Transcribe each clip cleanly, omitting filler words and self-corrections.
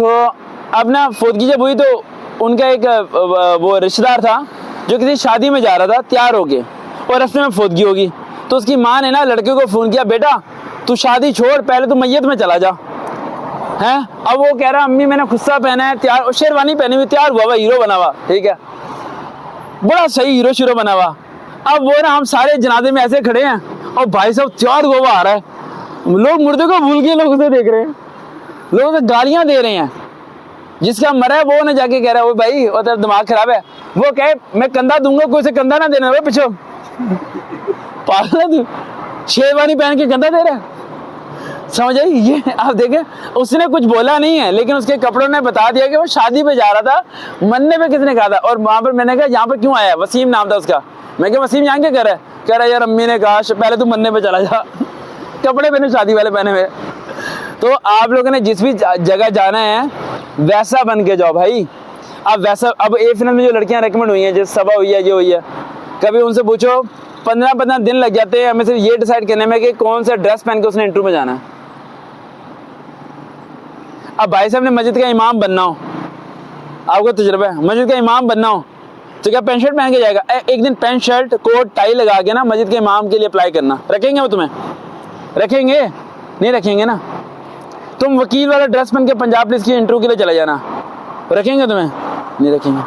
तो अब ना फौतगी जब हुई तो उनका एक वो रिश्तेदार था जो किसी शादी में जा रहा था तैयार होके, और रास्ते में फौतगी होगी। तो उसकी माँ ने ना लड़के को फ़ोन किया, बेटा तू शादी छोड़, पहले तू मैयत में चला जा। हैं, अब वो कह रहा अम्मी मैंने खुस्सा पहना है, तैयार शेरवानी पहनी हुई, तैयार हुआ, हीरो बना हुआ, ठीक है, बड़ा सही हीरो शीरो बना हुआ। अब वो ना हम सारे जनाजे में ऐसे खड़े हैं और भाई साहब तैयार हुआ आ रहा है, लोग मुर्दे को भूल के लोग उसे देख रहे हैं, लोग गालियां दे रहे हैं। जिसका मरा है वो ना जाके कह रहा है वो भाई और तेरा दिमाग खराब है, वो कहे मैं कंधा दूंगा, कोई से कंधा ना देना, पीछे पागल है तू, शेरवानी पहन के कंधा दे रहा है, समझ आई? ये आप देखें, उसने कुछ बोला नहीं है लेकिन उसके कपड़ों ने बता दिया कि वो शादी पे जा रहा था, मरने पे किसने कहा था। और वहां पर मैंने कहा यहाँ पर क्यों आया, वसीम नाम था उसका। मैं क्या वसीम यहाँ क्या कर रहा है, कह रहा है यार अम्मी ने कहा पहले तू मरने पे चला जा, कपड़े पहने शादी वाले पहने हुए। तो आप लोगों ने जिस भी जगह जाना है वैसा बन के जाओ भाई। अब वैसा, अब ए फिनल में जो लड़कियां रेकमेंड हुई हैं, जैसे सबा हुई है, जो हुई है, कभी उनसे पूछो 15-15 दिन लग जाते हैं हमें सिर्फ ये डिसाइड करने में कि कौन सा ड्रेस पहन के उसने इंटरव्यू में जाना है। अब भाई साहब ने मस्जिद का इमाम बनना हो, आपको तजुर्बा है, मस्जिद का इमाम बनना हो तो क्या पैंट शर्ट पहन के जाएगा? एक दिन पैंट शर्ट कोट टाई लगा के ना मस्जिद के इमाम के लिए अप्लाई करना, रखेंगे वो तुम्हें? रखेंगे? नहीं रखेंगे ना। तुम वकील वाला ड्रेस पहन के पंजाब पुलिस की इंटरव्यू के लिए चले जाना, रखेंगे तुम्हें? नहीं रखेंगे।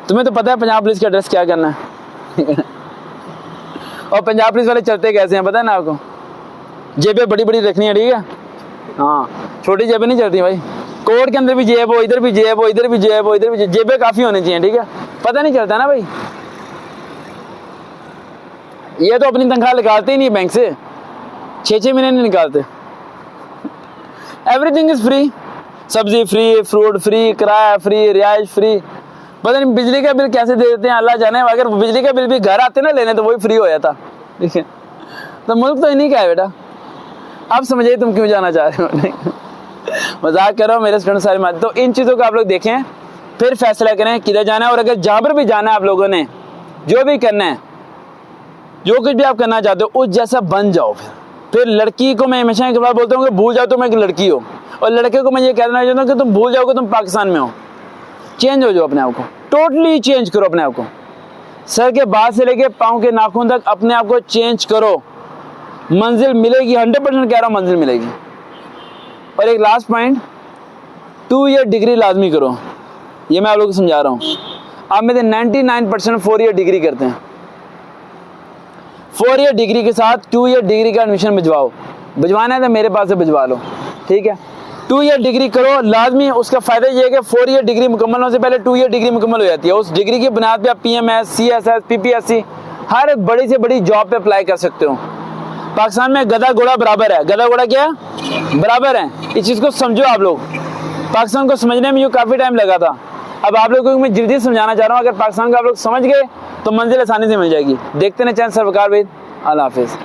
तुम्हें तो पता है पंजाब पुलिस का ड्रेस क्या करना है और पंजाब पुलिस वाले चलते कैसे हैं पता है ना आपको? जेबें बड़ी बड़ी रखनी है, ठीक है, हाँ, छोटी जेबें नहीं चलती भाई। कोट के अंदर भी जेब हो, इधर भी जेब हो, इधर भी जेब हो, इधर भी जेबें काफी होनी चाहिए, ठीक है, पता नहीं चलता ना भाई। ये तो अपनी तनख्वाह निकालते ही नहीं बैंक से, 6-6 महीने नहीं निकालते। एवरीथिंग इज फ्री, सब्जी फ्री, फ्रूट फ्री, किराया फ्री, रिहाइश फ्री, पता नहीं बिजली का बिल कैसे दे देते हैं अल्लाह जाने। अगर बिजली का बिल भी घर आते ना लेने तो वही फ्री हो जाता, ठीक है। तो मुल्क तो इन्हीं का है बेटा। अब समझिए तुम क्यों जाना चाह रहे हो मजाक करो मेरे स्टूडेंट सारे मार। तो इन चीज़ों को आप लोग देखें, फिर फैसला करें किधर जाना है। और अगर जहाँ पर भी जाना है आप लोगों ने, जो भी करना है, जो कुछ भी आप करना चाहते हो उस जैसा बन जाओ। फिर लड़की को मैं हमेशा एक बार बोलता हूँ कि भूल जाओ तुम एक लड़की हो, और लड़के को मैं ये कहना चाहता हूँ कि तुम भूल जाओ कि तुम पाकिस्तान में हो। चेंज हो जाओ अपने आप को, टोटली चेंज करो अपने आप को, सर के बाल से लेके पाँव के नाखून तक अपने आप को चेंज करो। मंजिल मिलेगी, 100% कह रहा हूँ मंजिल मिलेगी। और एक लास्ट पॉइंट, 2 ईयर डिग्री लाजमी करो, ये मैं आप लोगों को समझा रहा हूँ। आप में से 99% 4 ईयर डिग्री करते हैं। 4 ईयर डिग्री के साथ 2 ईयर डिग्री का एडमिशन भिजवाओ, भिजवाना है तो मेरे पास से भिजवा लो, ठीक है। 2 ईयर डिग्री करो लाजमी। उसका फ़ायदा ये है कि 4 ईयर डिग्री मुकम्मल होने से पहले 2 ईयर डिग्री मुकम्मल हो जाती है। उस डिग्री की बुनियाद पे आप PMS, CSS, PPSC हर बड़ी से बड़ी जॉब पे अप्लाई कर सकते हो। पाकिस्तान में गधा घोड़ा बराबर है। गधा घोड़ा क्या है? बराबर है। इस चीज़ को समझो आप लोग। पाकिस्तान को समझने में जो काफ़ी टाइम लगा था, अब आप लोगों को मैं जल्दी समझाना चाह रहा हूँ। अगर पाकिस्तान को आप लोग समझ गए तो मंजिल आसानी से मिल जाएगी। देखते हैं चैनल सरवकार भाई। अल्लाह हाफिज़।